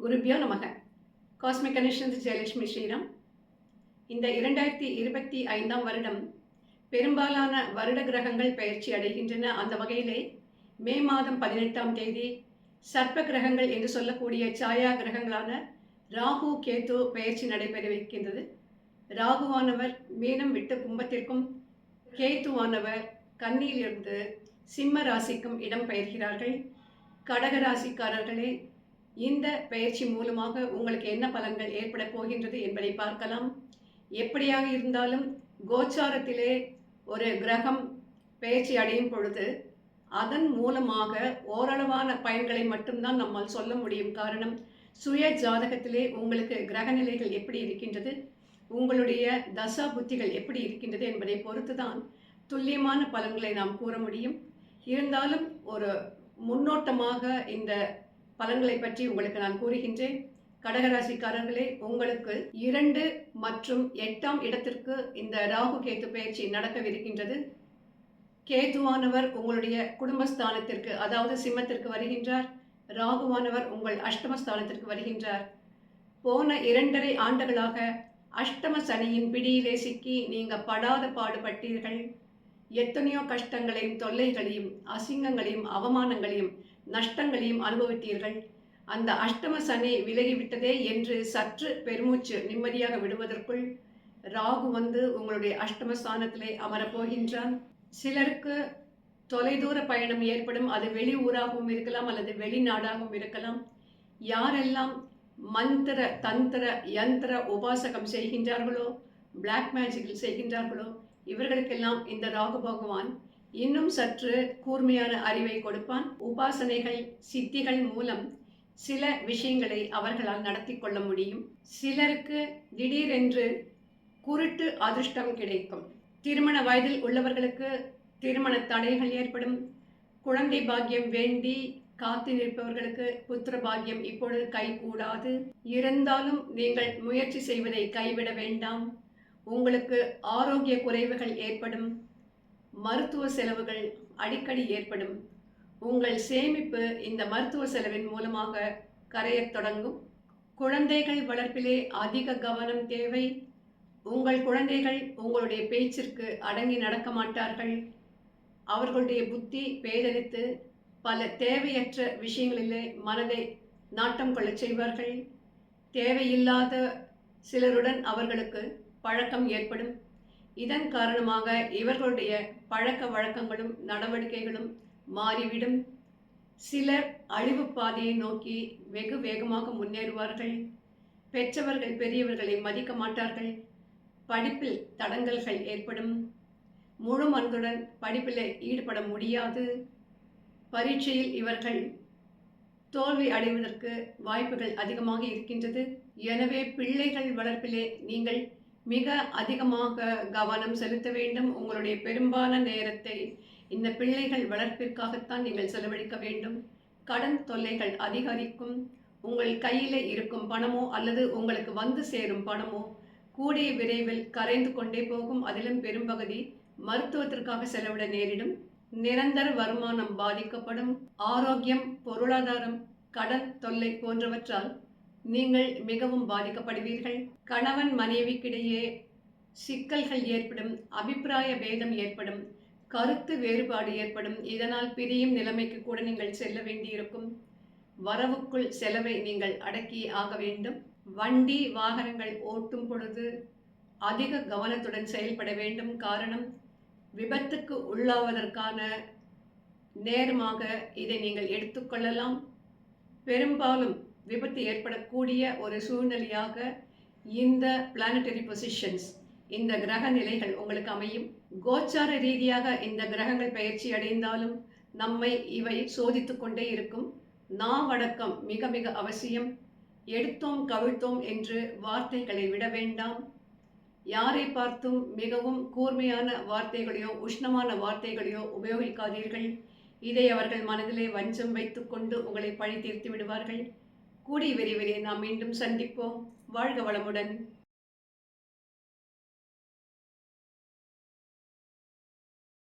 குருபியோ நமக. Cosmic connections Jayalakshmi Sriram. இந்த 2025 வருடம் பெரும்பாலான வருட கிரகங்கள் பயிற்சி அடைகின்றன. அந்த வகையிலே மே மாதம் 18ஆம் தேதி சர்ப்ப கிரகங்கள் என்று சொல்லக்கூடிய சாயா கிரகங்களான ராகு கேது பயிற்சி நடைபெறவிருக்கின்றது. ராகுவானவர் மீனம் விட்டு கும்பத்திற்கும், கேத்துவானவர் கன்னியிலிருந்து சிம்ம ராசிக்கும் இடம் பெயர்கிறார்கள். கடக ராசிக்காரர்களே, இந்த பயிற்சி மூலமாக உங்களுக்கு என்ன பலன்கள் ஏற்பட போகின்றது என்பதை பார்க்கலாம். எப்படியாக இருந்தாலும் கோச்சாரத்திலே ஒரு கிரகம் பயிற்சி அடையும் பொழுது அதன் மூலமாக ஓரளவான பயன்களை மட்டும்தான் நம்மால் சொல்ல முடியும். காரணம், சுய ஜாதகத்திலே உங்களுக்கு கிரக நிலைகள் எப்படி இருக்கின்றது, உங்களுடைய தசா புத்திகள் எப்படி இருக்கின்றது என்பதை பொறுத்துதான் துல்லியமான பலன்களை நாம் கூற முடியும். இருந்தாலும் ஒரு முன்னோட்டமாக இந்த பலன்களை பற்றி உங்களுக்கு நான் கூறுகின்றேன். கடகராசிக்காரர்களே, உங்களுக்கு 2 மற்றும் 8ஆம் இடத்திற்கு இந்த ராகு கேது பயிற்சி நடக்கவிருக்கின்றது. கேதுவானவர் உங்களுடைய குடும்பஸ்தானத்திற்கு, அதாவது சிம்மத்திற்கு வருகின்றார். ராகுவானவர் உங்கள் அஷ்டமஸ்தானத்திற்கு வருகின்றார். போன 2.5 ஆண்டுகளாக அஷ்டம சனியின் பிடியிலே சிக்கி நீங்க படாத பாடுபட்டீர்கள். எத்தனையோ கஷ்டங்களையும் தொல்லைகளையும் அசிங்கங்களையும் அவமானங்களையும் நஷ்டங்களையும் அனுபவித்தீர்கள். அந்த அஷ்டம சனி விலகிவிட்டதே என்று சற்று பெருமூச்சு நிம்மதியாக விடுவதற்குள் ராகு வந்து உங்களுடைய அஷ்டமஸ்தானத்திலே அமரப்போகின்றான். சிலருக்கு தொலைதூர பயணம் ஏற்படும். அது வெளி ஊராகவும் இருக்கலாம் அல்லது வெளிநாடாகவும் இருக்கலாம். யாரெல்லாம் மந்திர தந்திர யந்திர உபாசகம் செய்கின்றார்களோ, பிளாக் மேஜிக்கில் செய்கின்றார்களோ, இவர்களுக்கெல்லாம் இந்த ராகு பகவான் இன்னும் சற்று கூர்மையான அறிவை கொடுப்பான். உபாசனைகள் சித்திகள் மூலம் சில விஷயங்களை அவர்களால் நடத்தி கொள்ள முடியும். சிலருக்கு திடீரென்று குருட்டு அதிர்ஷ்டம் கிடைக்கும். திருமண வயதில் உள்ளவர்களுக்கு திருமண தடைகள் ஏற்படும். குழந்தை பாக்கியம் வேண்டி காத்து நிற்பவர்களுக்கு புத்திர பாக்கியம் இப்பொழுது கைகூடாது. இருந்தாலும் நீங்கள் முயற்சி செய்வதை கைவிட வேண்டாம். உங்களுக்கு ஆரோக்கிய குறைவுகள் ஏற்படும். மருத்துவ செலவுகள் அடிக்கடி ஏற்படும். உங்கள் சேமிப்பு இந்த மருத்துவ செலவின் மூலமாக கரையத் தொடங்கும். குழந்தைகள் வளர்ப்பிலே அதிக கவனம் தேவை. உங்கள் குழந்தைகள் உங்களுடைய பேச்சிற்கு அடங்கி நடக்க மாட்டார்கள். அவர்களுடைய புத்தி பேதலித்து பல தேவையற்ற விஷயங்களிலே மனதை நாட்டம் கொள்ளச் செய்வார்கள். தேவையில்லாத சிலருடன் அவர்களுக்கு பழக்கம் ஏற்படும். இதன் காரணமாக இவர்களுடைய பழக்க வழக்கங்களும் நடவடிக்கைகளும் மாறிவிடும். சிலர் அழிவு பாதையை நோக்கி வெகு வேகமாக முன்னேறுவார்கள். பெற்றவர்கள் பெரியவர்களை மதிக்க மாட்டார்கள். படிப்பில் தடங்கல்கள் ஏற்படும். முழு மனதுடன் படிப்பில் ஈடுபட முடியாது. பரீட்சையில் இவர்கள் தோல்வி அடைவதற்கு வாய்ப்புகள் அதிகமாக இருக்கின்றது. எனவே பிள்ளைகள் வளர்ப்பிலே நீங்கள் மிக அதிகமாக கவனம் செலுத்த வேண்டும். உங்களுடைய பெரும்பாலான நேரத்தை இந்த பிள்ளைகள் வளர்ப்பிற்காகத்தான் நீங்கள் செலவழிக்க வேண்டும். கடன் தொல்லைகள் அதிகரிக்கும். உங்கள் கையில் இருக்கும் பணமோ அல்லது உங்களுக்கு வந்து சேரும் பணமோ கூடிய விரைவில் கரைந்து கொண்டே போகும். அதிலும் பெரும்பகுதி மருத்துவத்திற்காக செலவிட நேரிடும். நிரந்தர வருமானம் பாதிக்கப்படும். ஆரோக்கியம், பொருளாதாரம், கடன் தொல்லை போன்றவற்றால் நீங்கள் மிகவும் பாதிக்கப்படுவீர்கள். கணவன் மனைவிக்கிடையே சிக்கல்கள் ஏற்படும். அபிப்பிராய பேதம் ஏற்படும். கருத்து வேறுபாடு ஏற்படும். இதனால் பிரியும் நிலைமைக்கு கூட நீங்கள் செல்ல வேண்டியிருக்கும். வரவுக்குள் செலவை நீங்கள் அடக்கி ஆக வேண்டும். வண்டி வாகனங்கள் ஓட்டும் பொழுது அதிக கவனத்துடன் செயல்பட வேண்டும். காரணம், விபத்துக்கு உள்ளாவதற்கான நேரமாக இதை நீங்கள் எடுத்துக்கொள்ளலாம். பெரும்பாலும் விபத்து ஏற்படக்கூடிய ஒரு சூழ்நிலையாக இந்த பிளானட்டரி பொசிஷன்ஸ், இந்த கிரக நிலைகள் உங்களுக்கு அமையும். கோச்சார ரீதியாக இந்த கிரகங்கள் பயிற்சி அடைந்தாலும் நம்மை இவை சோதித்து கொண்டே இருக்கும். நாவடக்கம் மிக மிக அவசியம். எடுத்தோம் கவிழ்த்தோம் என்று வார்த்தைகளை விட வேண்டாம். யாரை பார்த்தும் மிகவும் கூர்மையான வார்த்தைகளையோ உஷ்ணமான வார்த்தைகளையோ உபயோகிக்காதீர்கள். இதை அவர்கள் மனதிலே வஞ்சம் வைத்துக்கொண்டு உங்களை பழி தீர்த்து விடுவார்கள். கூடிய விரைவிலே நாம் மீண்டும் சந்திப்போம். வாழ்க வளமுடன்.